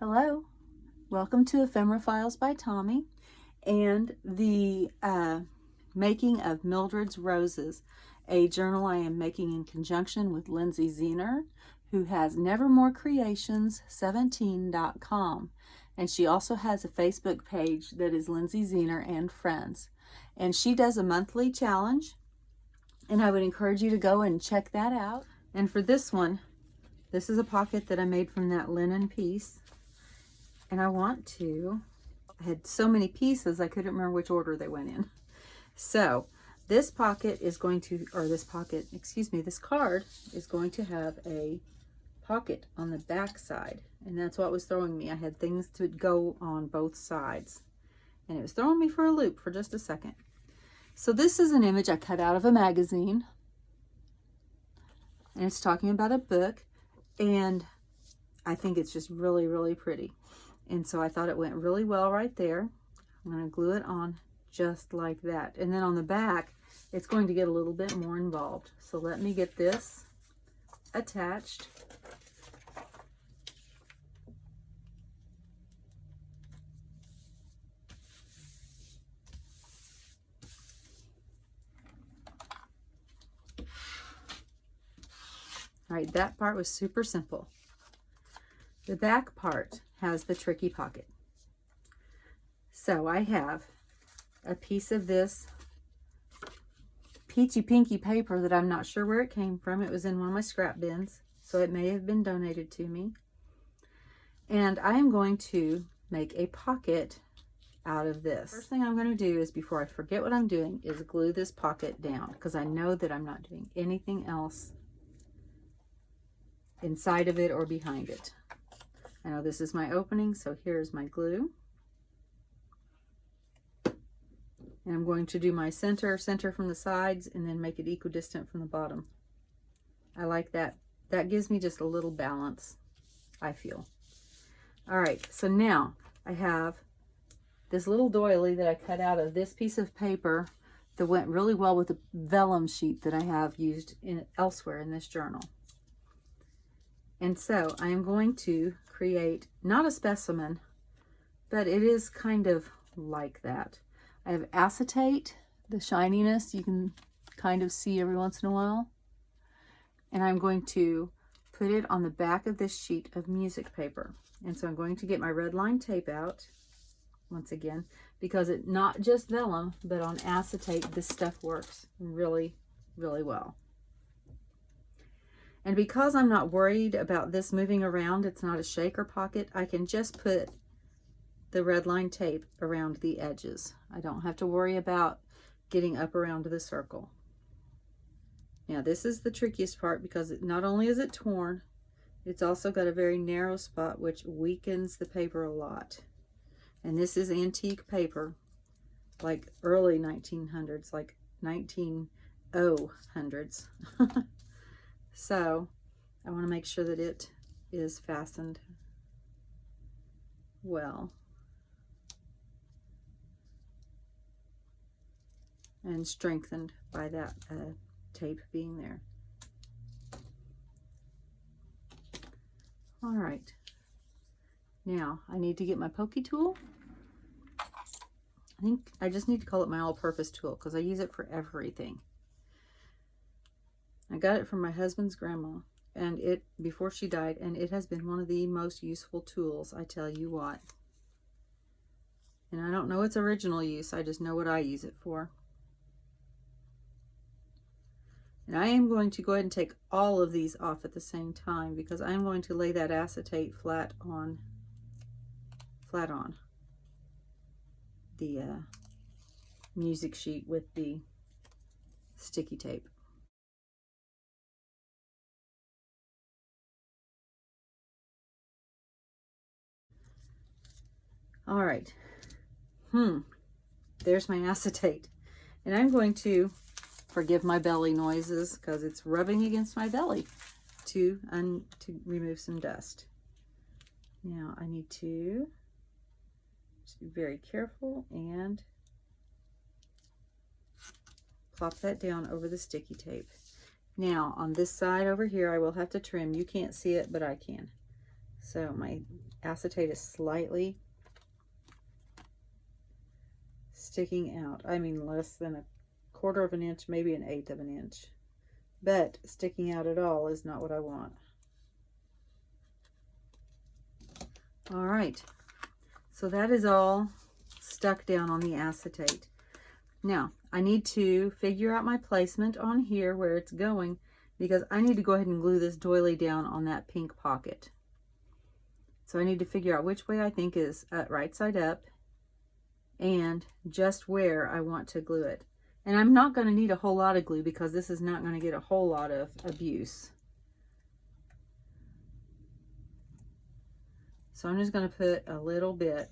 Hello, welcome to Ephemera Files by Tommy and the making of Mildred's Roses, a journal I am making in conjunction with Lindsay Zener, who has nevermorecreations17.com, and she also has a Facebook page that is Lindsay Zener and Friends, and she does a monthly challenge, and I would encourage you to go and check that out. And for this one, this is a pocket that I made from that linen piece. And I had so many pieces, I couldn't remember which order they went in. So this pocket is going to, this card is going to have a pocket on the back side. And that's what was throwing me. I had things to go on both sides. And it was throwing me for a loop for just a second. So this is an image I cut out of a magazine. And it's talking about a book. And I think it's just really, really pretty. And so I thought it went really well right there. I'm going to glue it on just like that. And then on the back, it's going to get a little bit more involved. So let me get this attached. All right, that part was super simple. The back part has the tricky pocket. So I have a piece of this peachy pinky paper that I'm not sure where it came from. It was in one of my scrap bins, so it may have been donated to me. And I am going to make a pocket out of this. First thing I'm going to do is, before I forget what I'm doing, is glue this pocket down, because I know that I'm not doing anything else inside of it or behind it. I know this is my opening, so here's my glue. And I'm going to do my center from the sides, and then make it equidistant from the bottom. I like that. That gives me just a little balance, I feel. All right, so now I have this little doily that I cut out of this piece of paper that went really well with the vellum sheet that I have used elsewhere in this journal. And so I am going to create, not a specimen, but it is kind of like that. I have acetate, the shininess you can kind of see every once in a while. And I'm going to put it on the back of this sheet of music paper. And so I'm going to get my red line tape out once again, because it's not just vellum, but on acetate, this stuff works really, really well. And because I'm not worried about this moving around, it's not a shaker pocket, I can just put the red line tape around the edges. I don't have to worry about getting up around the circle. Now this is the trickiest part, because not only is it torn, it's also got a very narrow spot which weakens the paper a lot. And this is antique paper, like early 1900s, like 1900s. So I want to make sure that it is fastened well and strengthened by that tape being there. All right, now I need to get my pokey tool. I think I just need to call it my all-purpose tool, because I use it for everything. I got it from my husband's grandma, and before she died, and it has been one of the most useful tools, I tell you what. And I don't know its original use, I just know what I use it for. And I am going to go ahead and take all of these off at the same time, because I'm going to lay that acetate flat on the music sheet with the sticky tape. All right, there's my acetate. And I'm going to, forgive my belly noises, because it's rubbing against my belly to remove some dust. Now I need to just be very careful and plop that down over the sticky tape. Now on this side over here, I will have to trim. You can't see it, but I can. So my acetate is slightly sticking out. I mean less than a quarter of an inch, maybe an eighth of an inch. But sticking out at all is not what I want. All right, so that is all stuck down on the acetate. Now, I need to figure out my placement on here where it's going, because I need to go ahead and glue this doily down on that pink pocket. So I need to figure out which way I think is right side up and just where I want to glue it. And I'm not going to need a whole lot of glue because this is not going to get a whole lot of abuse. So I'm just going to put a little bit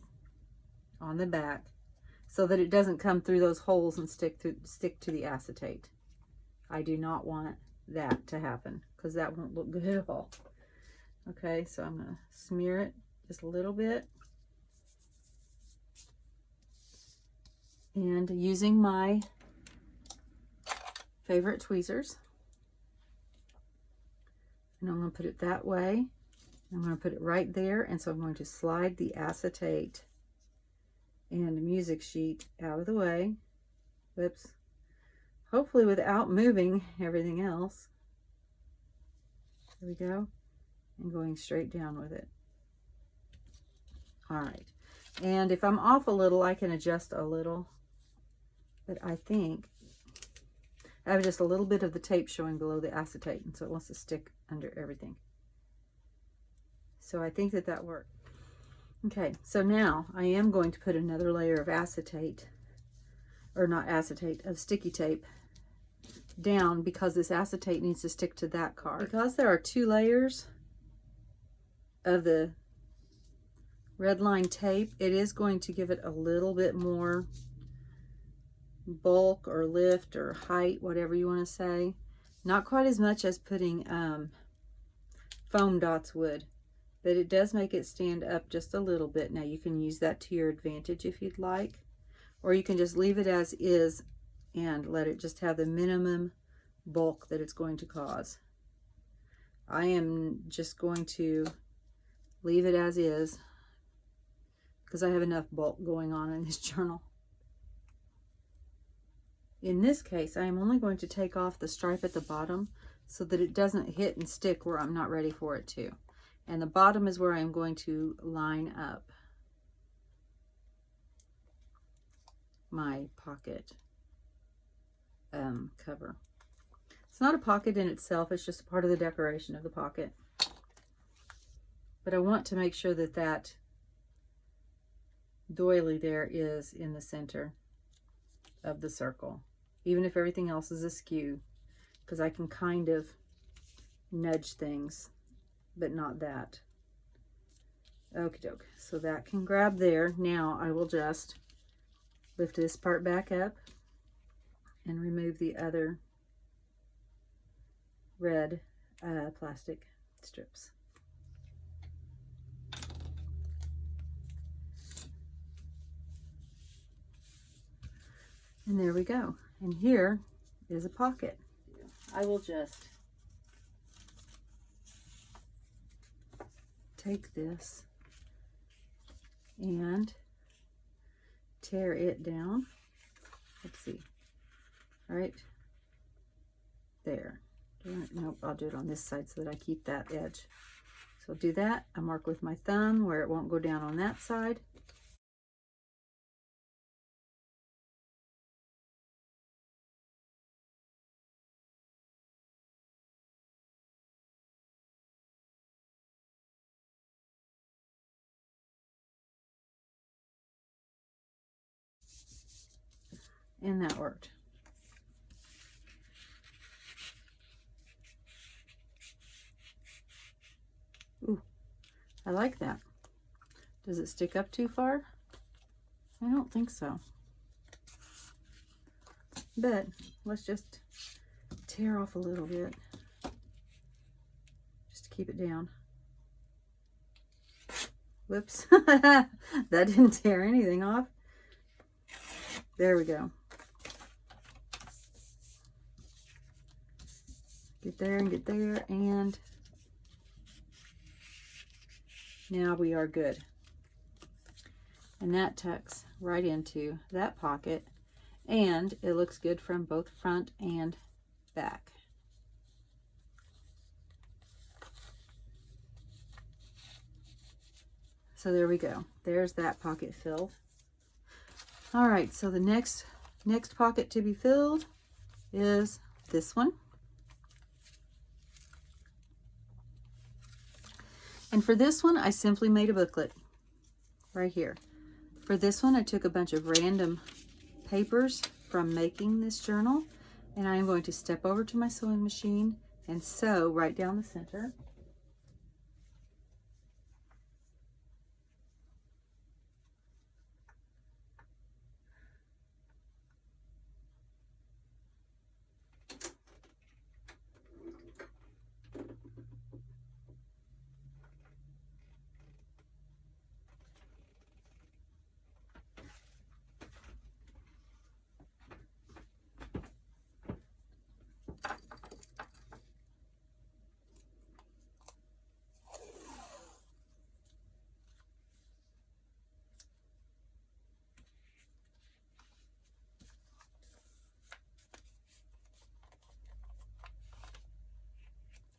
on the back so that it doesn't come through those holes and stick to the acetate. I do not want that to happen because that won't look good at all. Okay, so I'm going to smear it just a little bit. And using my favorite tweezers, and I'm going to put it that way. I'm going to put it right there, and so I'm going to slide the acetate and music sheet out of the way. Whoops. Hopefully without moving everything else. There we go. And going straight down with it. All right. And if I'm off a little, I can adjust a little. But I think I have just a little bit of the tape showing below the acetate, and so it wants to stick under everything. So I think that worked. Okay, so now I am going to put another layer of acetate, or not acetate, of sticky tape down, because this acetate needs to stick to that card. Because there are 2 layers of the red line tape, it is going to give it a little bit more bulk or lift or height, whatever you want to say. Not quite as much as putting foam dots would, but it does make it stand up just a little bit. Now you can use that to your advantage if you'd like, or you can just leave it as is and let it just have the minimum bulk that it's going to cause. I am just going to leave it as is because I have enough bulk going on in this journal. In this case, I am only going to take off the stripe at the bottom so that it doesn't hit and stick where I'm not ready for it to. And the bottom is where I'm going to line up my pocket cover. It's not a pocket in itself, it's just a part of the decoration of the pocket. But I want to make sure that that doily there is in the center of the circle, even if everything else is askew, because I can kind of nudge things, but not that. Okie doke, so that can grab there. Now I will just lift this part back up and remove the other red plastic strips. And there we go. And here is a pocket. I will just take this and tear it down. Let's see. Right there. Nope, I'll do it on this side so that I keep that edge. So I'll do that. I mark with my thumb where it won't go down on that side. And that worked. Ooh, I like that. Does it stick up too far? I don't think so. But let's just tear off a little bit just to keep it down. Whoops. That didn't tear anything off. There we go. Get there and get there, and Now we are good. And that tucks right into that pocket, and it looks good from both front and back. So there we go. There's that pocket filled. All right, so the next pocket to be filled is this one. And for this one, I simply made a booklet right here. For this one, I took a bunch of random papers from making this journal, and I'm going to step over to my sewing machine and sew right down the center.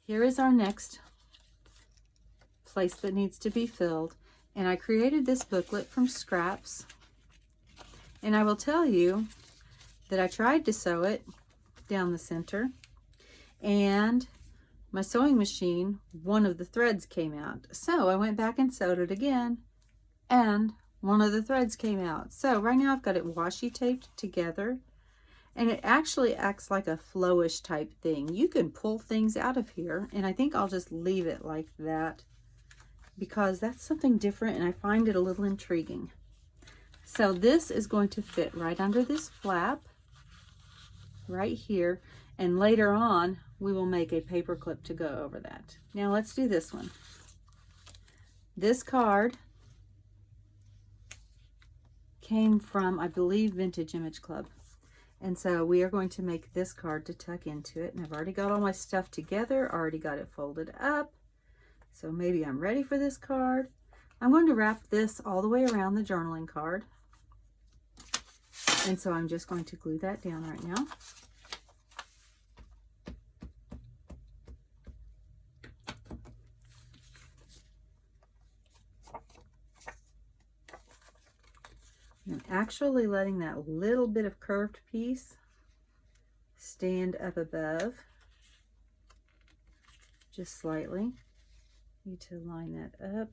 Here is our next place that needs to be filled, and I created this booklet from scraps, and I will tell you that I tried to sew it down the center, and my sewing machine, one of the threads came out, so I went back and sewed it again, and one of the threads came out. So right now I've got it washi taped together, and it actually acts like a flowish type thing. You can pull things out of here, and I think I'll just leave it like that because that's something different, and I find it a little intriguing. So this is going to fit right under this flap right here, and later on we will make a paper clip to go over that. Now let's do this one. This card came from, I believe, Vintage Image Club. And so we are going to make this card to tuck into it. And I've already got all my stuff together, already got it folded up. So maybe I'm ready for this card. I'm going to wrap this all the way around the journaling card. And so I'm just going to glue that down right now. I'm actually letting that little bit of curved piece stand up above just slightly. Need to line that up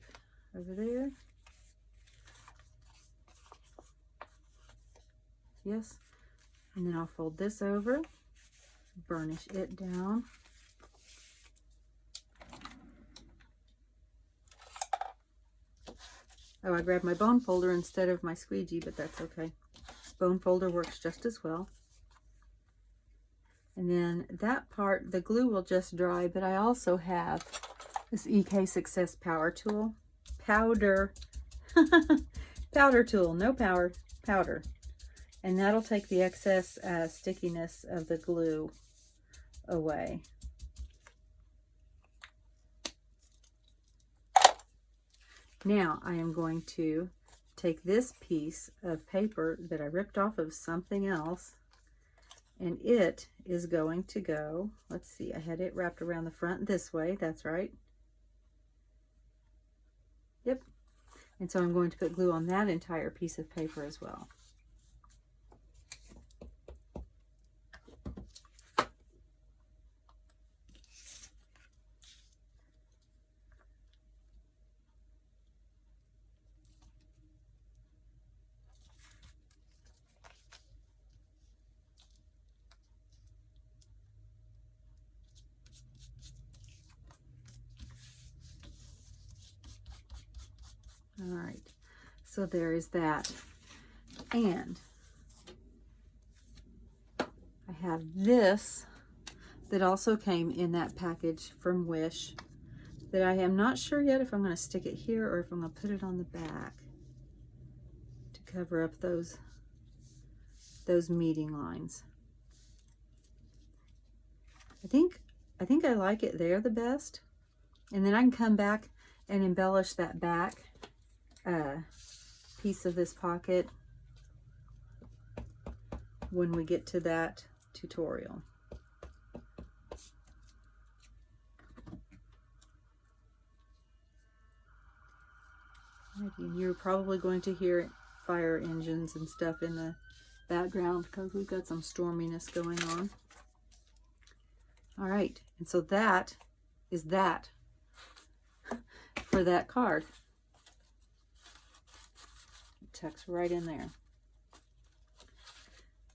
over there. Yes. And then I'll fold this over, burnish it down. Oh, I grabbed my bone folder instead of my squeegee, but that's okay. Bone folder works just as well. And then that part, the glue will just dry, but I also have this EK Success Power Tool. Powder tool, no power, powder. And that'll take the excess stickiness of the glue away. Now I am going to take this piece of paper that I ripped off of something else, and it is going to go, let's see, I had it wrapped around the front this way, that's right. Yep. And so I'm going to put glue on that entire piece of paper as well. All right, so there is that. And I have this that also came in that package from Wish that I am not sure yet if I'm going to stick it here or if I'm going to put it on the back to cover up those meeting lines. I think I like it there the best, and then I can come back and embellish that back piece of this pocket when we get to that tutorial. And you're probably going to hear fire engines and stuff in the background because we've got some storminess going on. All right, and so that is that for that card. It tucks right in there.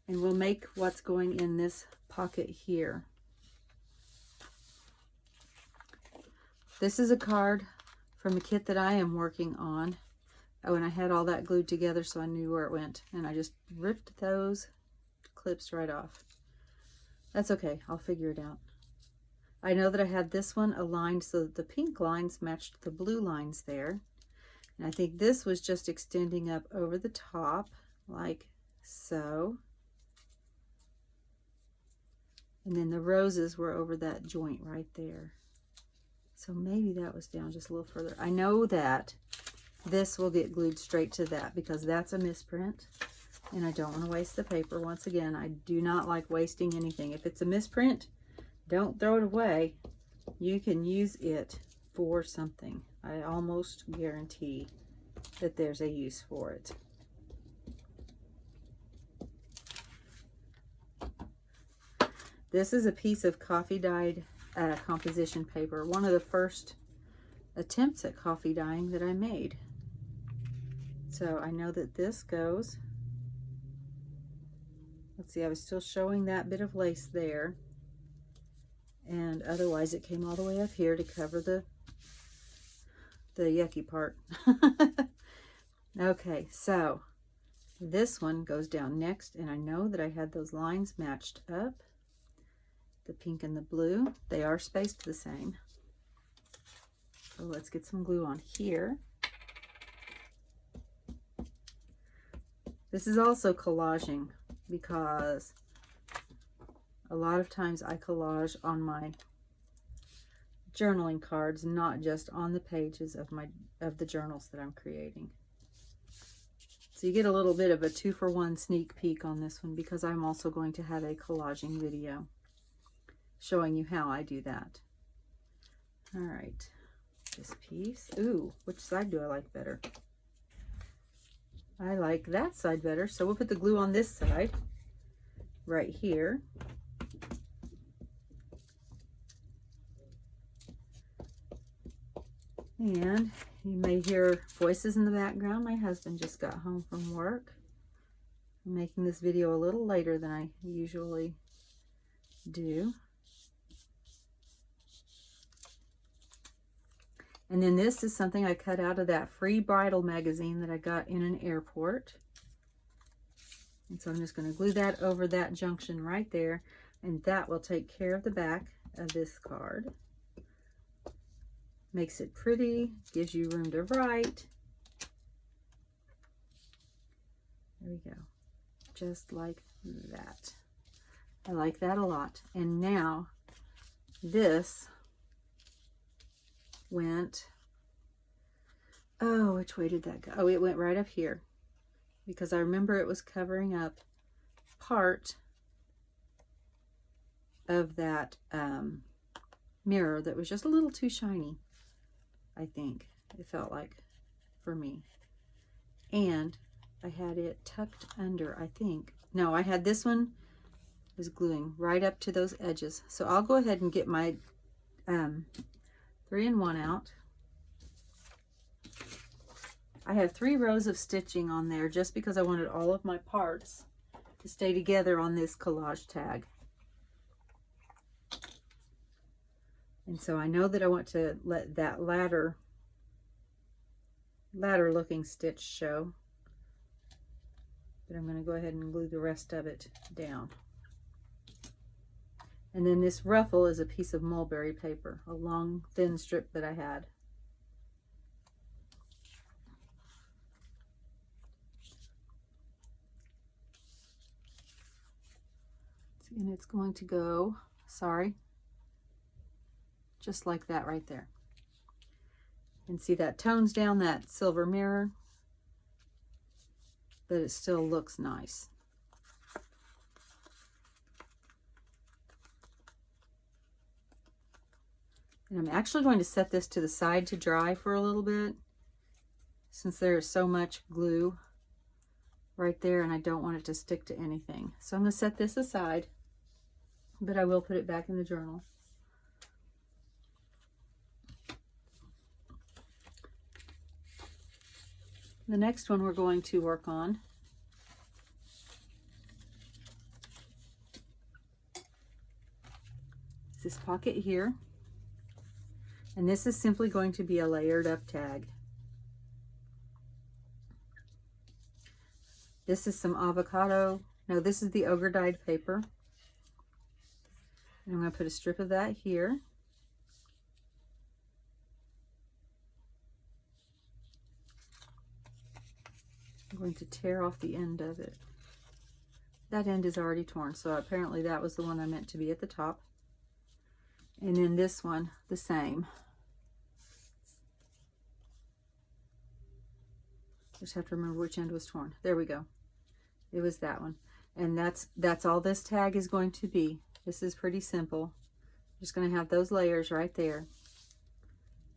And we'll make what's going in this pocket here. This is a card from a kit that I am working on. Oh, and I had all that glued together so I knew where it went. And I just ripped those clips right off. That's okay, I'll figure it out. I know that I had this one aligned so that the pink lines matched the blue lines there. And I think this was just extending up over the top, like so. And then the roses were over that joint right there. So maybe that was down just a little further. I know that this will get glued straight to that because that's a misprint. And I don't want to waste the paper. Once again, I do not like wasting anything. If it's a misprint, don't throw it away. You can use it for something. I almost guarantee that there's a use for it. This is a piece of coffee dyed composition paper. One of the first attempts at coffee dyeing that I made. So I know that this goes, let's see, I was still showing that bit of lace there. And otherwise it came all the way up here to cover the yucky part. Okay, so this one goes down next, and I know that I had those lines matched up. The pink and the blue, they are spaced the same. So let's get some glue on here. This is also collaging because a lot of times I collage on my journaling cards, not just on the pages of the journals that I'm creating. So you get a little bit of a 2-for-1 sneak peek on this one because I'm also going to have a collaging video showing you how I do that. All right, this piece. Ooh, which side do I like better? I like that side better, so we'll put the glue on this side right here. And you may hear voices in the background. My husband just got home from work. I'm making this video a little later than I usually do. And then this is something I cut out of that free bridal magazine that I got in an airport. And so I'm just going to glue that over that junction right there. And that will take care of the back of this card. Makes it pretty, gives you room to write. There we go. Just like that. I like that a lot. And now this went, oh, which way did that go? Oh, it went right up here because I remember it was covering up part of that mirror that was just a little too shiny. I think it felt like for me. And I had it tucked under, I think. No, I had this one was gluing right up to those edges. So I'll go ahead and get my 3-in-1 out. I have 3 rows of stitching on there just because I wanted all of my parts to stay together on this collage tag. And so I know that I want to let that ladder looking stitch show. But I'm going to go ahead and glue the rest of it down. And then this ruffle is a piece of mulberry paper, a long thin strip that I had. And it's going to go, sorry, just like that right there. And see, that tones down that silver mirror, but it still looks nice. And I'm actually going to set this to the side to dry for a little bit, since there is so much glue right there and I don't want it to stick to anything. So I'm going to set this aside, but I will put it back in the journal. The next one we're going to work on is this pocket here. And this is simply going to be a layered up tag. This is some avocado. No, this is the ogre dyed paper. And I'm going to put a strip of that here. I'm going to tear off the end of it. That end is already torn, so apparently that was the one I meant to be at the top. And then this one, the same. Just have to remember which end was torn. There we go. It was that one. And that's all this tag is going to be. This is pretty simple. Just going to have those layers right there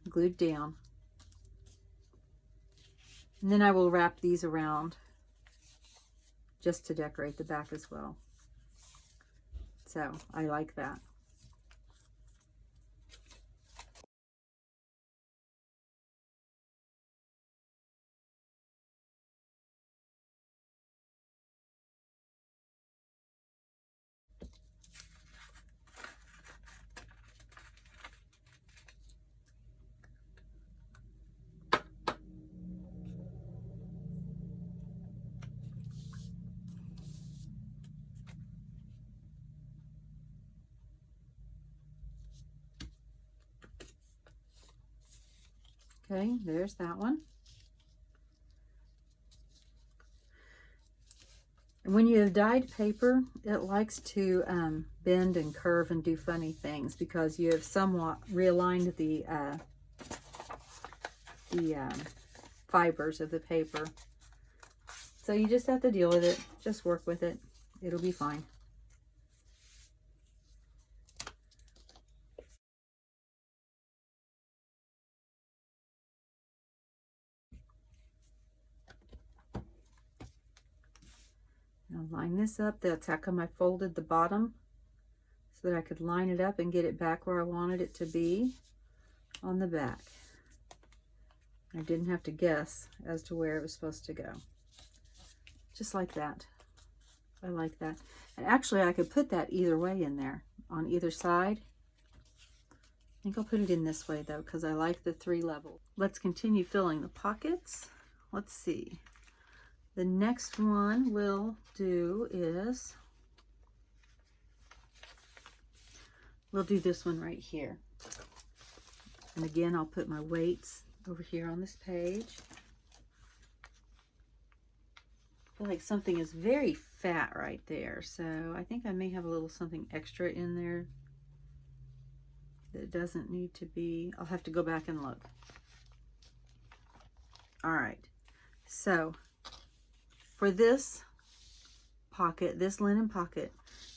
glued down. And then I will wrap these around just to decorate the back as well. So I like that. Okay, there's that one. And when you have dyed paper, it likes to bend and curve and do funny things because you have somewhat realigned the fibers of the paper. So you just have to deal with it. Just work with it. It'll be fine. Now line this up. That's how come I folded the bottom, so that I could line it up and get it back where I wanted it to be on the back. I didn't have to guess as to where it was supposed to go. Just like that. I like that. And actually I could put that either way in there, on either side. I think I'll put it in this way though, because I like the 3 level. Let's continue filling the pockets. Let's see. The next one we'll do is, we'll do this one right here. And again, I'll put my weights over here on this page. I feel like something is very fat right there, so I think I may have a little something extra in there that doesn't need to be. I'll have to go back and look. All right, so for this pocket, this linen pocket,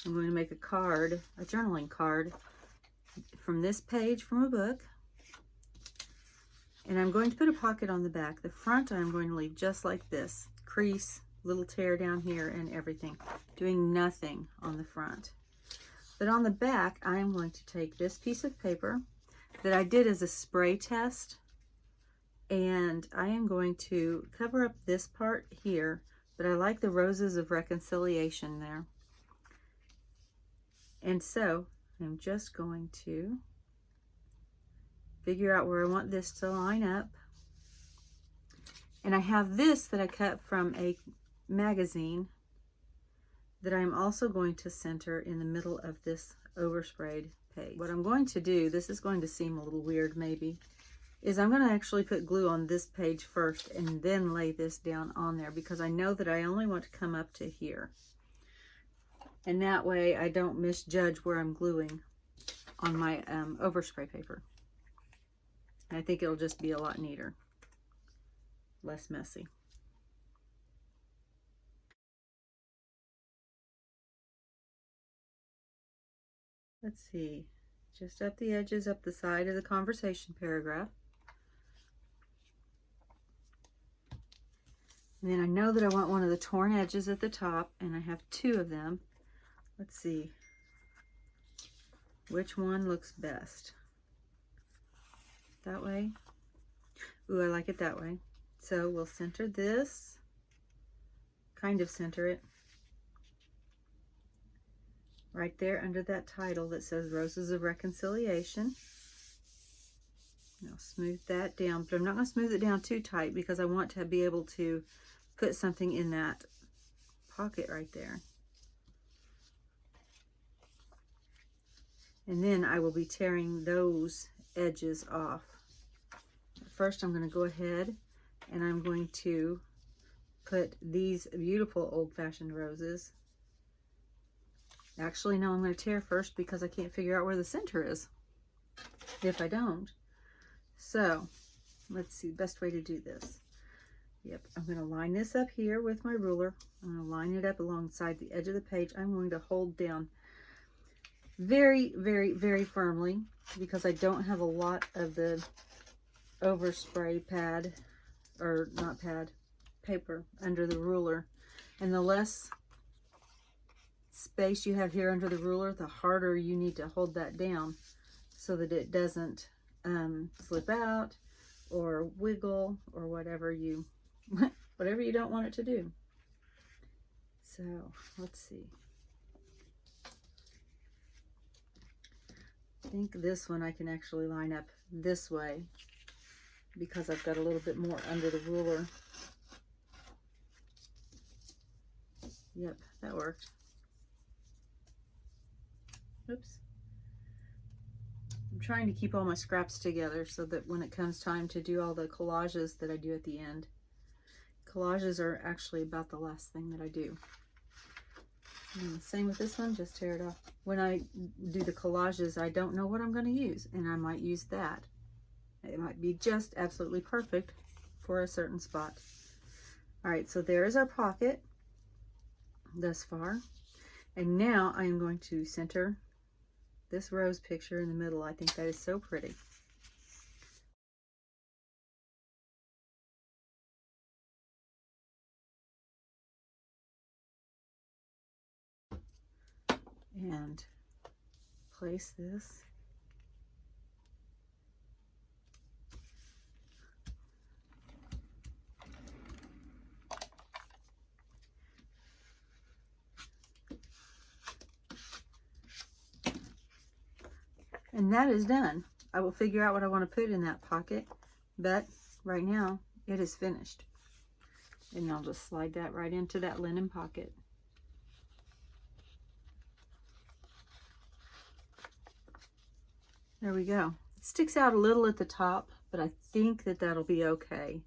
I'm going to make a card, a journaling card from this page from a book. And I'm going to put a pocket on the back. The front I'm going to leave just like this. Crease, little tear down here and everything. Doing nothing on the front. But on the back, I am going to take this piece of paper that I did as a spray test. And I am going to cover up this part here. But I like the roses of reconciliation there. And so I'm just going to figure out where I want this to line up. And I have this that I cut from a magazine that I'm also going to center in the middle of this oversprayed page. What I'm going to do, this is going to seem a little weird maybe, is I'm going to actually put glue on this page first and then lay this down on there, because I know that I only want to come up to here. And that way I don't misjudge where I'm gluing on my overspray paper. And I think it'll just be a lot neater, less messy. Let's see, just up the edges, up the side of the conversation paragraph. And then I know that I want one of the torn edges at the top, and I have 2 of them. Let's see which one looks best. That way? Ooh, I like it that way. So we'll center this, kind of center it, right there under that title that says Roses of Reconciliation. Now smooth that down, but I'm not going to smooth it down too tight because I want to be able to put something in that pocket right there. And then I will be tearing those edges off. First, I'm going to go ahead and I'm going to put these beautiful old-fashioned roses. Actually, no, I'm going to tear first because I can't figure out where the center is if I don't. So, let's see, best way to do this. Yep, I'm going to line this up here with my ruler. I'm going to line it up alongside the edge of the page. I'm going to hold down very, very, very firmly because I don't have a lot of the overspray pad, or not pad, paper under the ruler. And the less space you have here under the ruler, the harder you need to hold that down so that it doesn't slip out or wiggle or whatever you whatever you don't want it to do. So let's see. I think this one I can actually line up this way because I've got a little bit more under the ruler. Yep, that worked. Oops. I'm trying to keep all my scraps together so that when it comes time to do all the collages that I do at the end. Collages are actually about the last thing that I do. And same with this one, just tear it off. When I do the collages, I don't know what I'm going to use, and I might use that. It might be just absolutely perfect for a certain spot. All right, so there is our pocket thus far. And now I am going to center this rose picture in the middle. I think that is so pretty. And place this. And that is done. I will figure out what I want to put in that pocket, but right now it is finished. And I'll just slide that right into that linen pocket. There we go. It sticks out a little at the top, but I think that that'll be okay.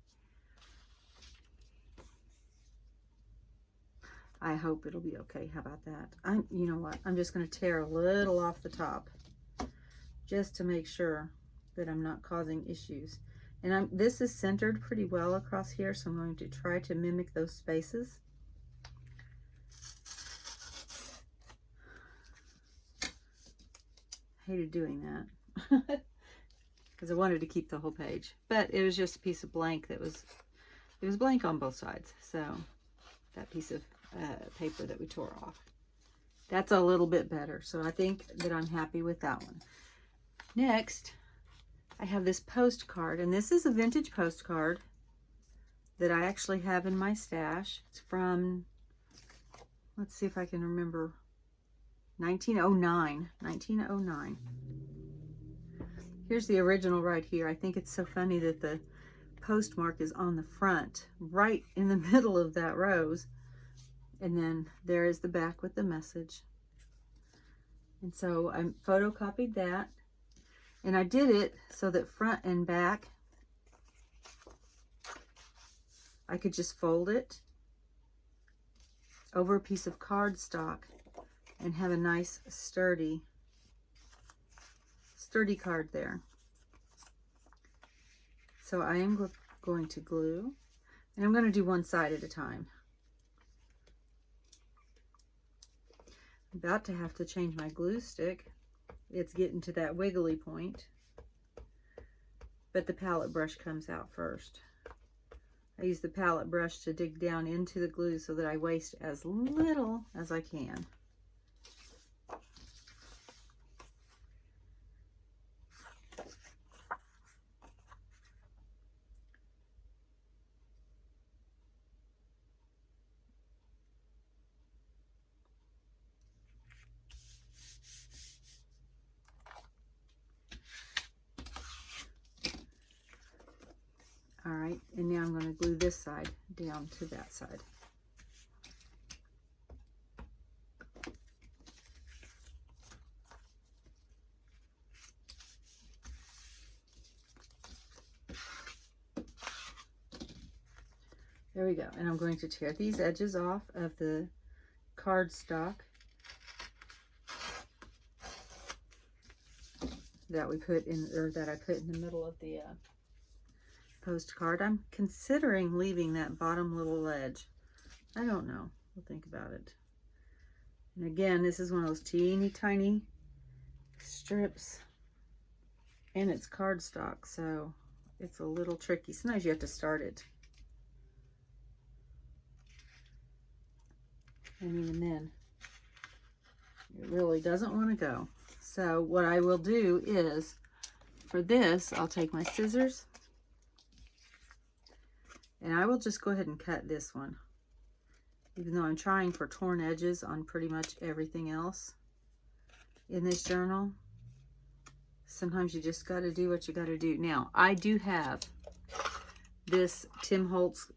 I hope it'll be okay. How about that? You know what? I'm just going to tear a little off the top just to make sure that I'm not causing issues. And this is centered pretty well across here, so I'm going to try to mimic those spaces. Hated doing that because I wanted to keep the whole page, but it was just a piece of blank it was blank on both sides. So that piece of paper that we tore off, that's a little bit better. So I think that I'm happy with that one. Next, I have this postcard, and this is a vintage postcard that I actually have in my stash. It's from, let's see if I can remember, 1909. 1909. Here's the original right here. I think it's so funny that the postmark is on the front, right in the middle of that rose. And then there is the back with the message. And so I photocopied that. And I did it so that front and back, I could just fold it over a piece of cardstock and have a nice sturdy card there. So I am going to glue, and I'm going to do one side at a time. I'm about to have to change my glue stick. It's getting to that wiggly point, but the palette brush comes out first. I use the palette brush to dig down into the glue so that I waste as little as I can. All right, and now I'm going to glue this side down to that side. There we go. And I'm going to tear these edges off of the cardstock that we put in, or that I put in the middle of the postcard. I'm considering leaving that bottom little edge. I don't know. We'll think about it. And again, this is one of those teeny tiny strips, and it's cardstock, so it's a little tricky. Sometimes you have to start it. And even then, it really doesn't want to go. So what I will do is, for this, I'll take my scissors, and I will just go ahead and cut this one. Even though I'm trying for torn edges on pretty much everything else in this journal, sometimes you just got to do what you got to do. Now, I do have this Tim Holtz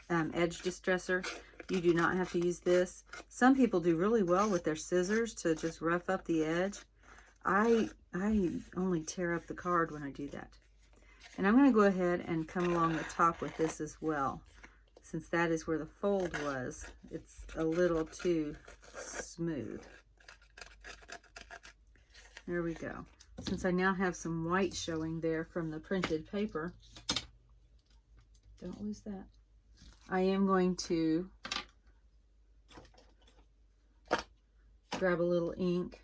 edge distresser. You do not have to use this. Some people do really well with their scissors to just rough up the edge. I only tear up the card when I do that. And I'm going to go ahead and come along the top with this as well. Since that is where the fold was, it's a little too smooth. There we go. Since I now have some white showing there from the printed paper, don't lose that. I am going to grab a little ink.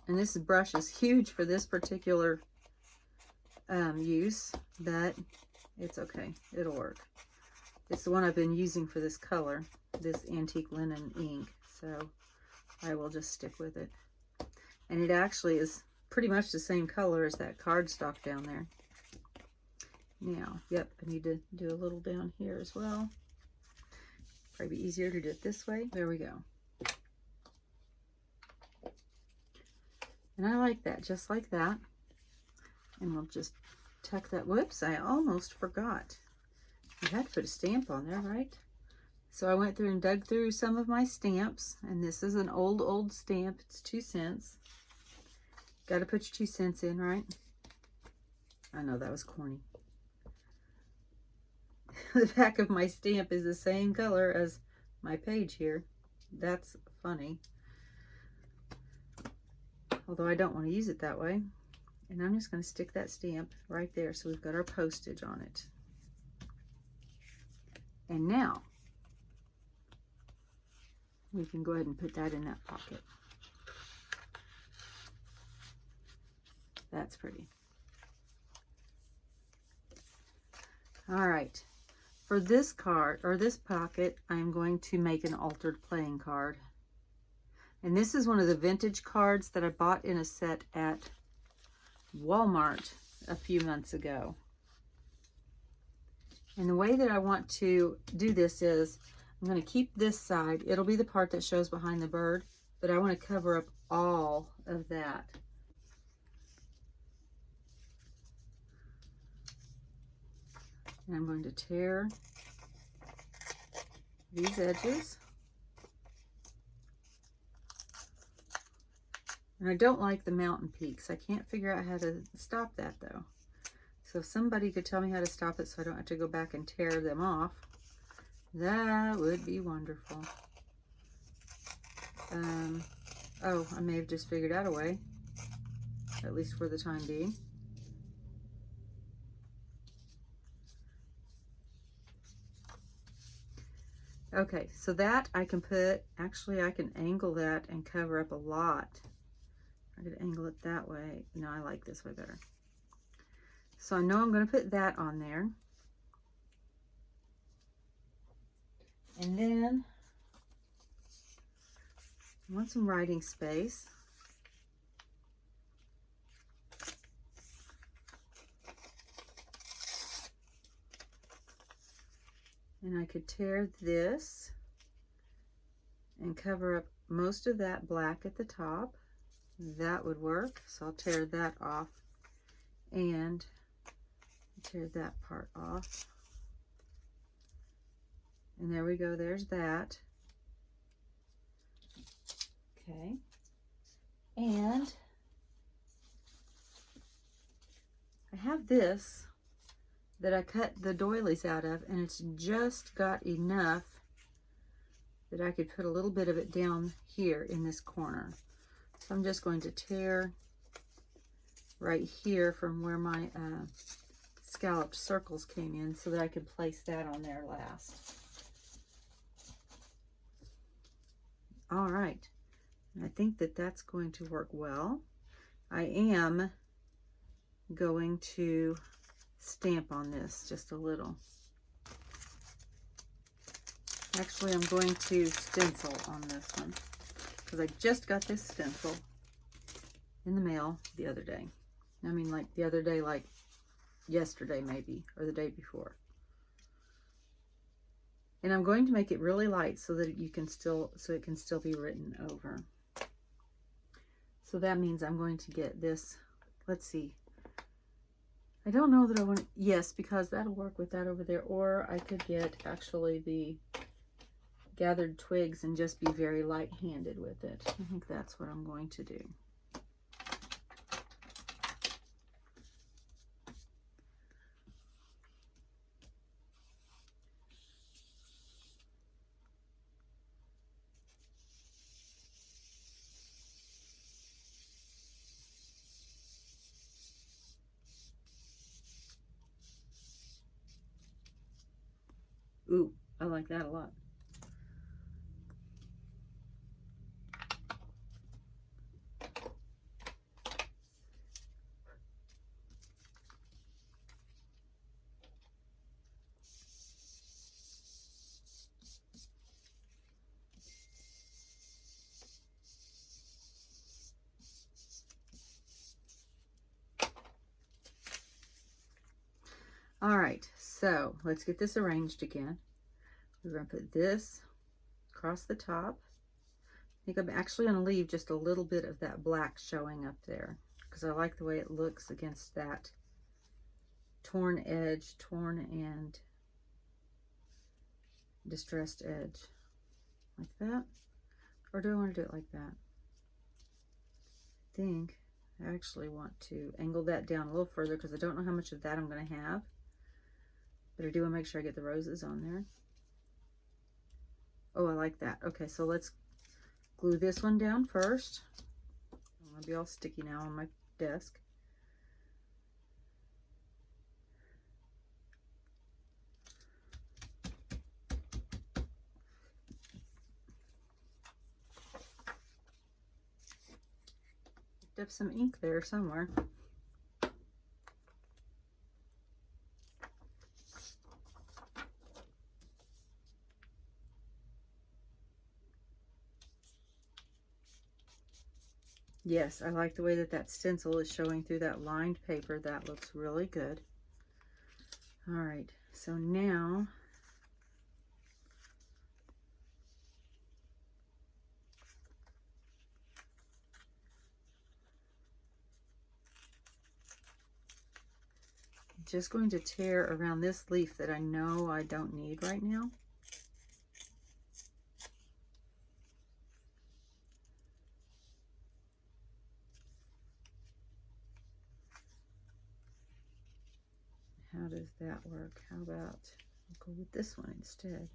And this brush is huge for this particular use, but it's okay. It'll work. It's the one I've been using for this color, this antique linen ink, so I will just stick with it. And it actually is pretty much the same color as that cardstock down there. Now, yep, I need to do a little down here as well. Probably be easier to do it this way. There we go. And I like that, just like that. And we'll just tuck that. Whoops, I almost forgot. You had to put a stamp on there, right? So I went through and dug through some of my stamps, and this is an old stamp. It's 2 cents. Got to put your 2 cents in, right? I know that was corny. The back of my stamp is the same color as my page here. That's funny. Although I don't want to use it that way. And I'm just going to stick that stamp right there so we've got our postage on it. And now we can go ahead and put that in that pocket. That's pretty. All right. For this card, or this pocket, I'm going to make an altered playing card. And this is one of the vintage cards that I bought in a set at Walmart a few months ago. And the way that I want to do this is, I'm going to keep this side. It'll be the part that shows behind the bird, but I want to cover up all of that. And I'm going to tear these edges. And I don't like the mountain peaks. I can't figure out how to stop that though. So if somebody could tell me how to stop it so I don't have to go back and tear them off, that would be wonderful. Oh, I may have just figured out a way, at least for the time being. Okay, so that I can put, actually I can angle that and cover up a lot. I could angle it that way. No, I like this way better. So I know I'm going to put that on there. And then I want some writing space. And I could tear this and cover up most of that black at the top. That would work. So I'll tear that off and tear that part off. And there we go, there's that. Okay. And I have this that I cut the doilies out of, and it's just got enough that I could put a little bit of it down here in this corner. So I'm just going to tear right here from where my scalloped circles came in so that I could place that on there last. All right, and I think that that's going to work well. I am going to stamp on this just a little. Actually, I'm going to stencil on this one because I just got this stencil in the mail the other day. I mean, like the other day, like yesterday maybe, or the day before. And I'm going to make it really light so that you can still, so it can still be written over. So that means I'm going to get this, let's see. I don't know that I want to, yes, because that'll work with that over there. Or I could get actually the gathered twigs and just be very light-handed with it. I think that's what I'm going to do. Ooh, I like that a lot. All right, so let's get this arranged again. We're going to put this across the top. I think I'm actually going to leave just a little bit of that black showing up there because I like the way it looks against that torn edge, torn and distressed edge. Like that? Or do I want to do it like that? I think I actually want to angle that down a little further because I don't know how much of that I'm going to have. But I do want to make sure I get the roses on there. Oh, I like that. Okay, so let's glue this one down first. I'm going to be all sticky now on my desk. Picked up some ink there somewhere. Yes, I like the way that that stencil is showing through that lined paper. That looks really good. All right, so now I'm just going to tear around this leaf that I know I don't need right now. How does that work? How about I'll go with this one instead.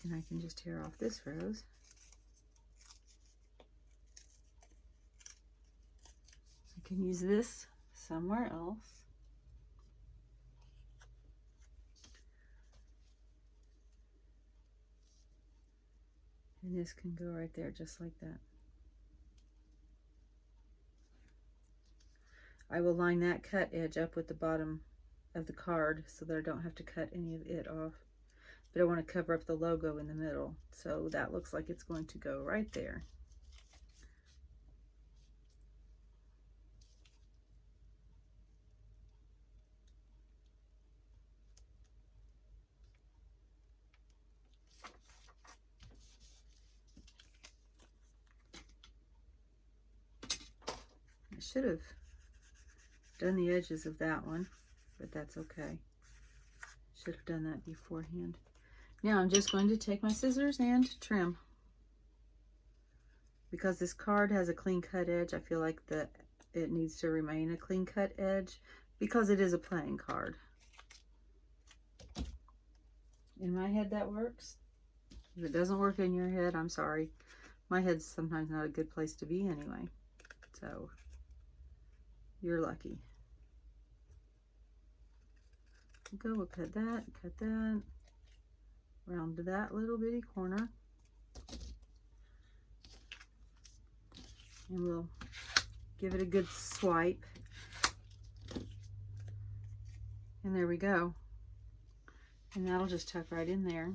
And I can just tear off this rose. I can use this somewhere else. And this can go right there just like that. I will line that cut edge up with the bottom of the card so that I don't have to cut any of it off. But I want to cover up the logo in the middle, so that looks like it's going to go right there. I should have done the edges of that one, but that's okay. Should have done that beforehand. Now I'm just going to take my scissors and trim. Because this card has a clean cut edge, I feel like that it needs to remain a clean cut edge because it is a playing card. In my head that works. If it doesn't work in your head, I'm sorry. My head's sometimes not a good place to be anyway. So you're lucky. Go, we'll cut that, round to that little bitty corner. And we'll give it a good swipe. And there we go. And that'll just tuck right in there.